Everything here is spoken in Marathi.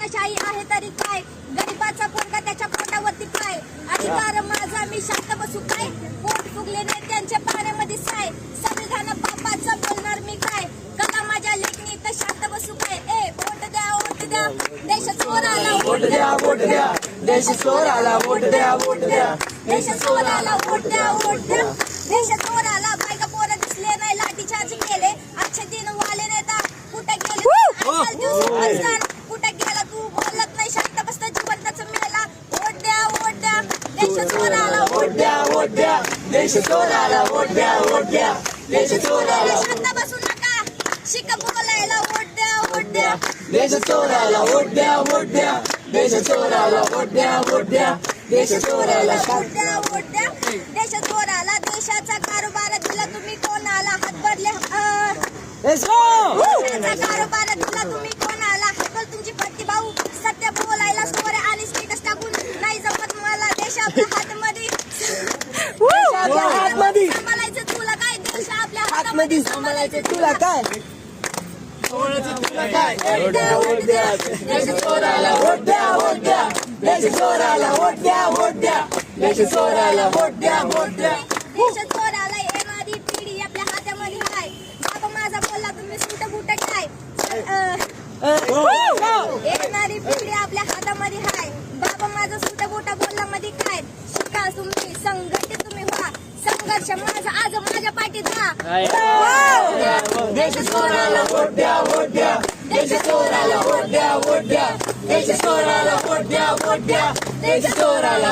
लोकशाही आहे तरी काय, गरीबाचा पोरगा त्याच्या पोटावरती पाय, अधिकार माझा मी शांत बसू काय, पोट फुगले नेत्यांच्या पाण्यामध्ये साय, संविधान बापाचं बोलणार मी काय, कला माझ्या लेखणी तर शांत बसू काय, ए वोट द्या देश चोराला वोट द्या वोट द्या देश चोराला वोट द्या वोट द्या देश चोराला वोट द्या देश चोराला, बायका पोरं दिसले नाही लाठीचार्ज केले, अच्छे दिन वाले नेता कुठे गेले, आजकाल तू सुपरस्टार कुठे गेला, तू बोलत नाही शांत बसत जिवंताच मेला, वोट द्या देश चोराला वोट द्या वोट द्या देश चोराला वोट द्या देश चोराला शांत बसू नका, शिक बोलायला, वोट द्या देश चोराला वोट द्या देश चोराला वोट द्या देश चोराला वोट द्या देश चोराला, देशाचा कारभार दिला तुम्ही कोणाला, हात भरले देशाचा कारभार दिला तुम्ही कोणाला, हकल तुमची प्रतिभा सत्य बोलायला, स्टोरी आणि स्टेटस टाकून नाही जमत मला, देश आपल्या हातमध्ये सांभाळायचं तुला काय, देश आपल्या हातामध्ये सांभाळायचं तुला काय वोट द्या देश चोराला वोट द्या देश चोराला वोट द्या देश चोराला वोट द्या देश चोराला, येणारी पिढी आपल्या हातामध्ये हाय, बाबा माझा बोलला तुम्ही सुट बुट काय, येणारी पिढी आपल्या हातामध्ये हाय, बाबा माझा सुट बुट बोलला मध्ये काय, शिका तुम्ही संघटित तुम्ही व्हा, संघर्ष माझा आज माझ्या पाठीत देश चोराला वोट द्या देश चोराला वोट द्या देश चोराला वोट द्या देश चोराला